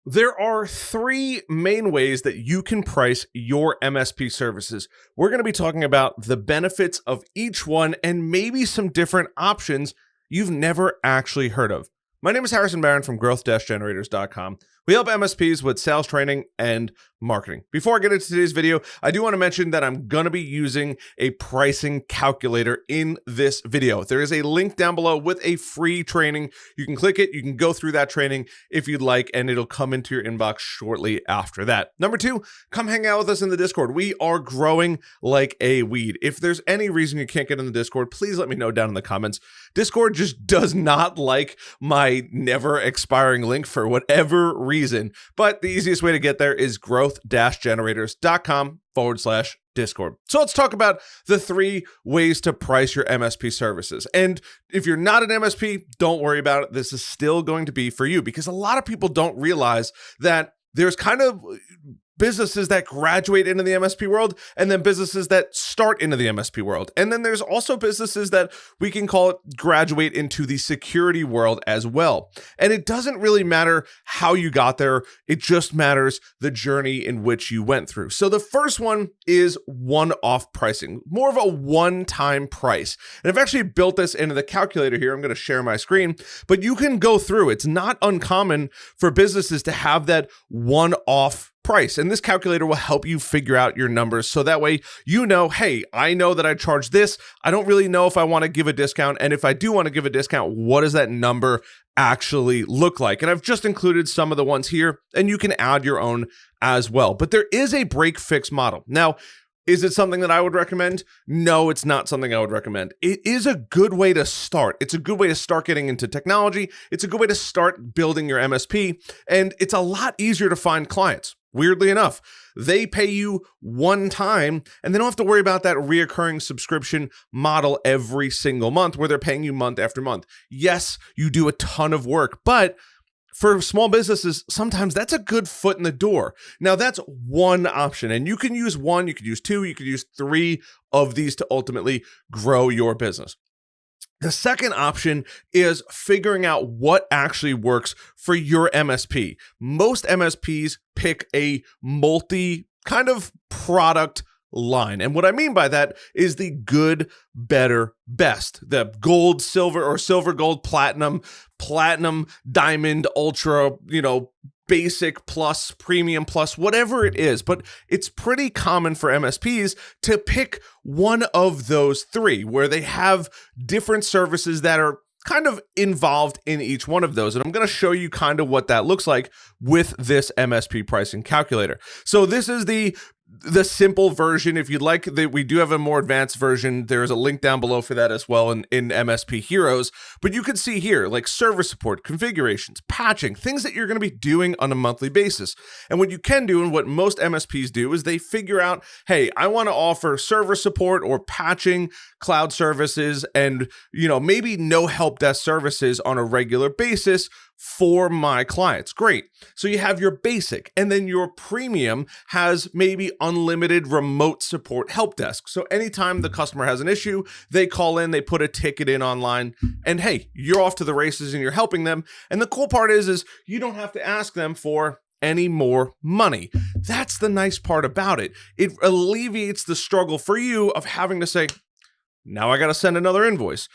There are three main ways that you can price your MSP services. We're going to be talking about the benefits of each one and maybe some different options you've never actually heard of. My name is Harrison Barron from growth-generators.com. We help MSPs with sales training and marketing. Before I get into today's video, I do want to mention that I'm going to be using a pricing calculator in this video. There is a link down below with a free training. You can click it, you can go through that training if you'd like, and it'll come into your inbox shortly after that. Number two, come hang out with us in the Discord. We are growing like a weed. If there's any reason you can't get in the Discord, please let me know down in the comments. Discord just does not like my never expiring link for whatever reason, but the easiest way to get there is growth-generators.com/Discord. So let's talk about the three ways to price your MSP services. And if you're not an MSP, don't worry about it. This is still going to be for you because a lot of people don't realize that there's kind of businesses that graduate into the MSP world and then businesses that start into the MSP world. And then there's also businesses that we can call it graduate into the security world as well. And it doesn't really matter how you got there. It just matters the journey in which you went through. So the first one is one-off pricing, more of a one-time price. And I've actually built this into the calculator here. I'm going to share my screen, but you can go through. It's not uncommon for businesses to have that one-off price. And this calculator will help you figure out your numbers. So that way, you know, hey, I know that I charge this. I don't really know if I want to give a discount. And if I do want to give a discount, what does that number actually look like? And I've just included some of the ones here, and you can add your own as well. But there is a break fix model. Now, is it something that I would recommend? No, it's not something I would recommend. It is a good way to start. It's a good way to start getting into technology. It's a good way to start building your MSP. And it's a lot easier to find clients. Weirdly enough, they pay you one time and they don't have to worry about that reoccurring subscription model every single month where they're paying you month after month. Yes, you do a ton of work, but for small businesses, sometimes that's a good foot in the door. Now, that's one option, and you can use one, you could use two, you could use three of these to ultimately grow your business. The second option is figuring out what actually works for your MSP. Most MSPs pick a multi kind of product line. And what I mean by that is the good, better, best, the gold, silver, or silver, gold, platinum, diamond, ultra, basic plus, premium plus, whatever it is. But it's pretty common for MSPs to pick one of those three where they have different services that are kind of involved in each one of those. And I'm going to show you kind of what that looks like with this MSP pricing calculator. So this is the simple version. If you'd like, we do have a more advanced version. There's a link down below for that as well in MSP Heroes. But you can see here, like server support, configurations, patching, things that you're going to be doing on a monthly basis. And what you can do, and what most MSPs do, is they figure out, hey, I want to offer server support or patching, cloud services, and maybe no help desk services on a regular basis for my clients. Great. So you have your basic, and then your premium has maybe unlimited remote support help desk. So anytime the customer has an issue, they call in, they put a ticket in online, and hey, you're off to the races and you're helping them. And the cool part is you don't have to ask them for any more money. That's the nice part about it. It alleviates the struggle for you of having to say, now I got to send another invoice.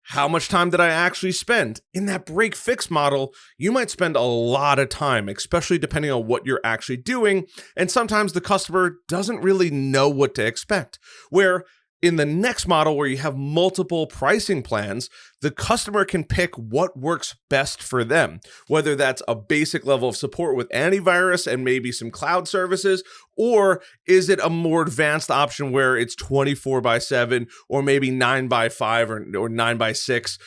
How much time did I actually spend? In that break fix model, you might spend a lot of time, especially depending on what you're actually doing. And sometimes the customer doesn't really know what to expect. Where in the next model, where you have multiple pricing plans, the customer can pick what works best for them, whether that's a basic level of support with antivirus and maybe some cloud services, or is it a more advanced option where it's 24/7 or maybe 9/5 or 9/6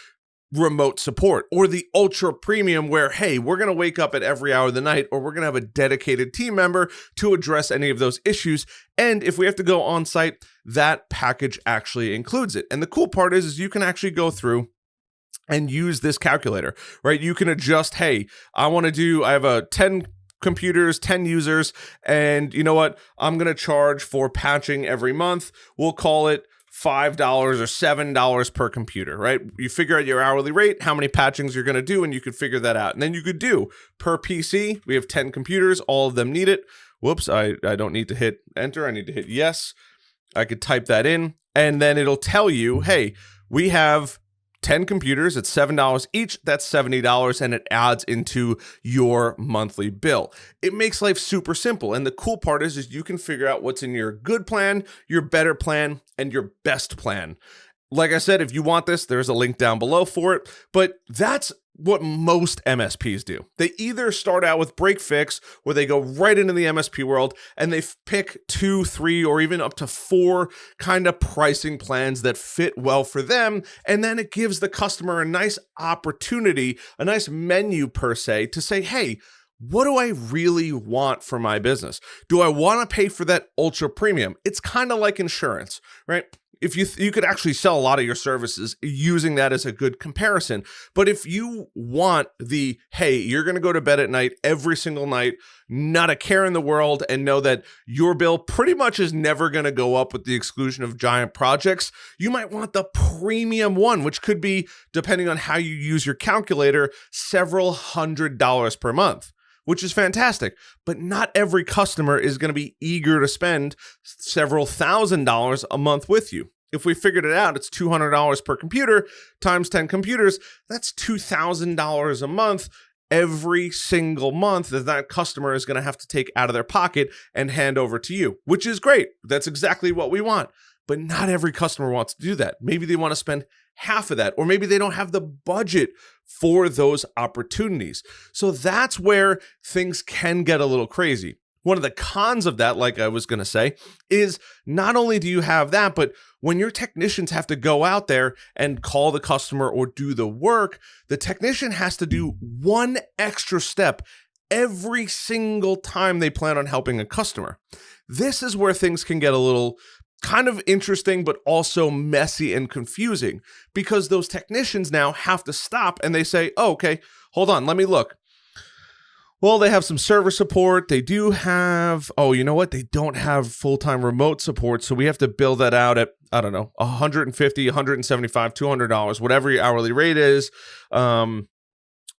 remote support, or the ultra premium where, hey, we're going to wake up at every hour of the night, or we're going to have a dedicated team member to address any of those issues. And if we have to go on site, that package actually includes it. And the cool part is you can actually go through and use this calculator, right? You can adjust, hey, I have a 10 computers, 10 users, and you know what? I'm going to charge for patching every month. We'll call it $5 or $7 per computer, right? You figure out your hourly rate, how many patchings you're going to do, and you could figure that out. And then you could do per PC. We have 10 computers. All of them need it. Whoops, I don't need to hit enter. I need to hit yes. I could type that in, and then it'll tell you, hey, we have 10 computers at $7 each. That's $70, and it adds into your monthly bill. It makes life super simple. And the cool part is you can figure out what's in your good plan, your better plan, and your best plan. Like I said, if you want this, there's a link down below for it. But that's what most MSPs do. They either start out with break fix, where they go right into the MSP world and they pick 2, 3, or even up to 4 kind of pricing plans that fit well for them. And then it gives the customer a nice opportunity, a nice menu per se, to say, hey, what do I really want for my business? Do I want to pay for that ultra premium? It's kind of like insurance, right? If you could actually sell a lot of your services using that as a good comparison. But if you want the, hey, you're going to go to bed at night every single night, not a care in the world, and know that your bill pretty much is never going to go up with the exclusion of giant projects, you might want the premium one, which could be, depending on how you use your calculator, several $100s per month, which is fantastic. But not every customer is going to be eager to spend several $1,000s a month with you. If we figured it out, it's $200 per computer times 10 computers. That's $2,000 a month every single month that customer is going to have to take out of their pocket and hand over to you, which is great. That's exactly what we want. But not every customer wants to do that. Maybe they want to spend half of that, or maybe they don't have the budget for those opportunities. So that's where things can get a little crazy. One of the cons of that, like I was going to say, is not only do you have that, but when your technicians have to go out there and call the customer or do the work, the technician has to do one extra step every single time they plan on helping a customer. This is where things can get a little kind of interesting, but also messy and confusing, because those technicians now have to stop and they say, oh, okay, hold on, let me look. Well, they have some server support. They do have, oh, you know what? They don't have full-time remote support. So we have to bill that out at, I don't know, $150, $175, $200, whatever your hourly rate is.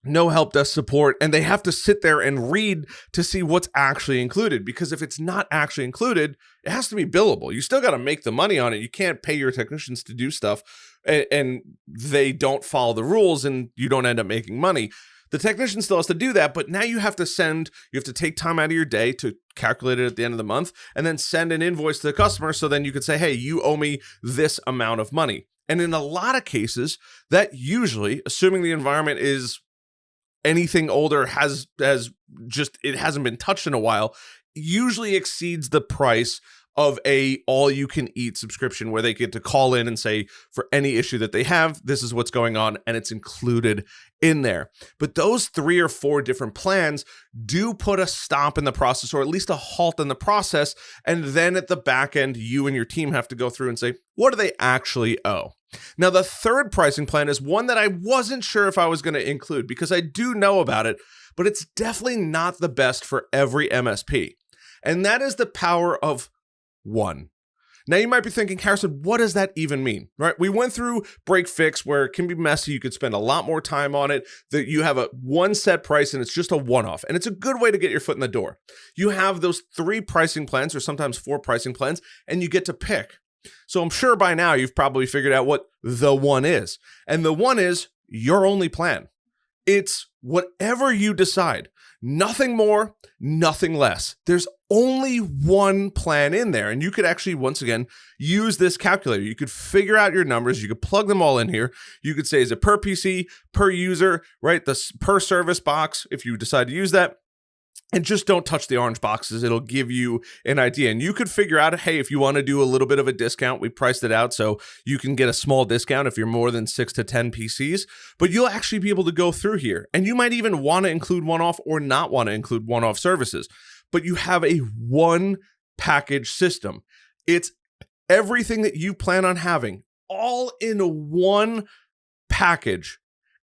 No help desk support. And they have to sit there and read to see what's actually included. Because if it's not actually included, it has to be billable. You still got to make the money on it. You can't pay your technicians to do stuff and they don't follow the rules and you don't end up making money. The technician still has to do that, but now you have to take time out of your day to calculate it at the end of the month and then send an invoice to the customer. So then you could say, hey, you owe me this amount of money. And in a lot of cases, that usually, assuming the environment is anything older, it hasn't been touched in a while, usually exceeds the price of a all-you-can-eat subscription where they get to call in and say, for any issue that they have, this is what's going on, and it's included in there. But those 3 or 4 different plans do put a stop in the process, or at least a halt in the process, and then at the back end, you and your team have to go through and say, what do they actually owe? Now, the third pricing plan is one that I wasn't sure if I was going to include, because I do know about it, but it's definitely not the best for every MSP. And that is the power of one. Now you might be thinking, Harrison, what does that even mean? Right? We went through break fix where it can be messy. You could spend a lot more time on it. That you have a one set price and it's just a one-off. And it's a good way to get your foot in the door. You have those 3 pricing plans or sometimes 4 pricing plans and you get to pick. So I'm sure by now you've probably figured out what the one is. And the one is your only plan. It's whatever you decide. Nothing more, nothing less. There's only one plan in there. And you could actually, once again, use this calculator. You could figure out your numbers. You could plug them all in here. You could say, is it per PC, per user, right? The per service box, if you decide to use that. And just don't touch the orange boxes. It'll give you an idea. And you could figure out, hey, if you want to do a little bit of a discount, we priced it out so you can get a small discount if you're more than 6 to 10 PCs. But you'll actually be able to go through here. And you might even want to include one-off or not want to include one-off services. But you have a one package system. It's everything that you plan on having all in one package.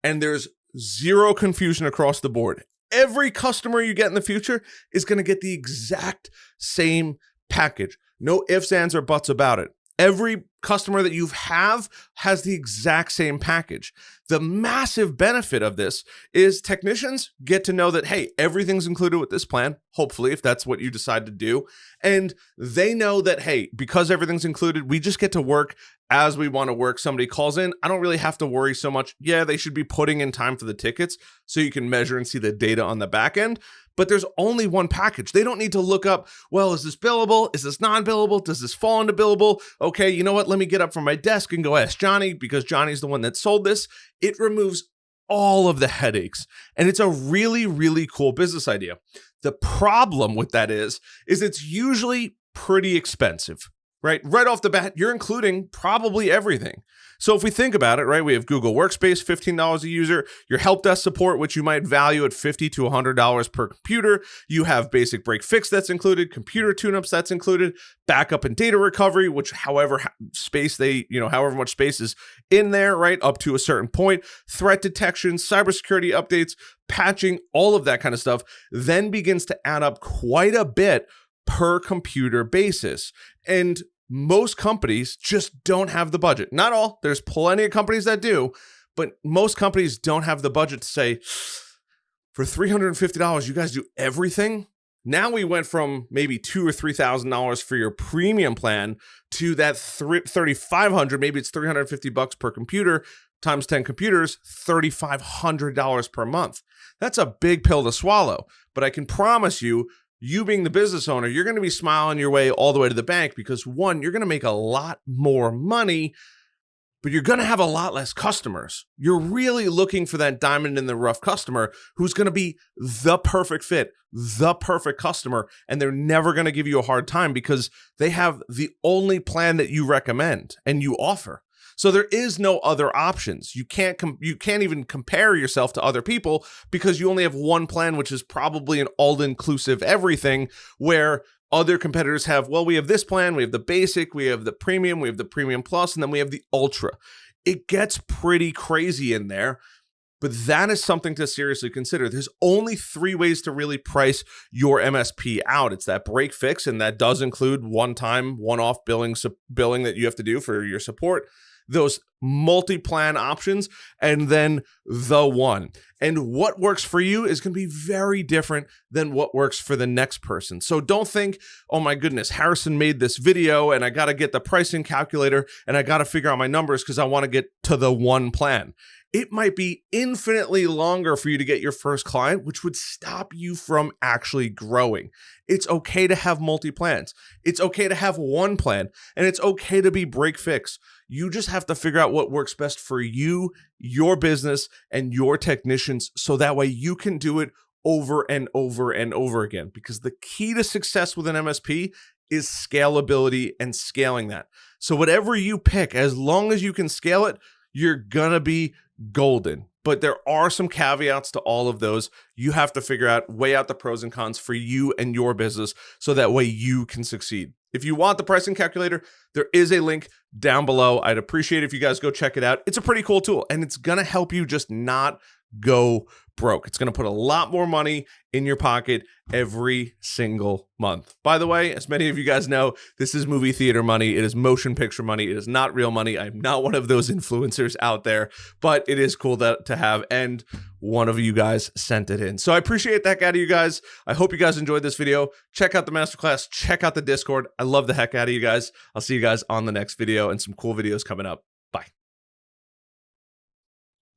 And there's zero confusion across the board. Every customer you get in the future is going to get the exact same package. No ifs, ands, or buts about it. Every customer that you have has the exact same package. The massive benefit of this is technicians get to know that, hey, everything's included with this plan, hopefully, if that's what you decide to do. And they know that, hey, because everything's included, we just get to work as we want to work. Somebody calls in, I don't really have to worry so much. Yeah, they should be putting in time for the tickets so you can measure and see the data on the back end. But there's only one package. They don't need to look up, well, is this billable? Is this non-billable? Does this fall into billable? Okay, you know what? Let me get up from my desk and go ask Johnny, because Johnny's the one that sold this. It removes all of the headaches. And it's a really, really cool business idea. The problem with that is it's usually pretty expensive, right? Right off the bat, you're including probably everything. So if we think about it, right, we have Google Workspace, $15 a user, your help desk support, which you might value at $50 to $100 per computer. You have basic break fix that's included, computer tune-ups that's included, backup and data recovery, which however much space is in there, right, up to a certain point, threat detection, cybersecurity updates, patching, all of that kind of stuff, then begins to add up quite a bit per computer basis. And most companies just don't have the budget. Not all, there's plenty of companies that do, but most companies don't have the budget to say, for $350, you guys do everything? Now we went from maybe $2,000 or $3,000 for your premium plan to that $3,500, maybe it's $350 per computer, times 10 computers, $3,500 per month. That's a big pill to swallow, but I can promise you, you being the business owner, you're going to be smiling your way all the way to the bank because, one, you're going to make a lot more money, but you're going to have a lot less customers. You're really looking for that diamond in the rough customer who's going to be the perfect fit, the perfect customer, and they're never going to give you a hard time because they have the only plan that you recommend and you offer. So there is no other options. You can't even compare yourself to other people because you only have one plan, which is probably an all-inclusive everything, where other competitors have, well, we have this plan, we have the basic, we have the premium plus, and then we have the ultra. It gets pretty crazy in there, but that is something to seriously consider. There's only 3 ways to really price your MSP out. It's that break fix, and that does include one-time, one-off billing that you have to do for your support, those multi-plan options, and then the one. And what works for you is going to be very different than what works for the next person. So don't think, oh my goodness, Harrison made this video and I got to get the pricing calculator and I got to figure out my numbers because I want to get to the one plan. It might be infinitely longer for you to get your first client, which would stop you from actually growing. It's okay to have multi-plans. It's okay to have one plan, and it's okay to be break fix. You just have to figure out what works best for you, your business, and your technicians, so that way you can do it over and over and over again. Because the key to success with an MSP is scalability and scaling that. So whatever you pick, as long as you can scale it, you're gonna be golden. But there are some caveats to all of those. You have to figure out, weigh out the pros and cons for you and your business so that way you can succeed. If you want the pricing calculator, there is a link down below. I'd appreciate it if you guys go check it out. It's a pretty cool tool, and it's gonna help you just not go broke. It's going to put a lot more money in your pocket every single month. By the way, as many of you guys know, this is movie theater money. It is motion picture money. It is not real money. I'm not one of those influencers out there, but it is cool to have, and one of you guys sent it in. So I appreciate that out of you guys. I hope you guys enjoyed this video. Check out the masterclass. Check out the Discord. I love the heck out of you guys. I'll see you guys on the next video and some cool videos coming up.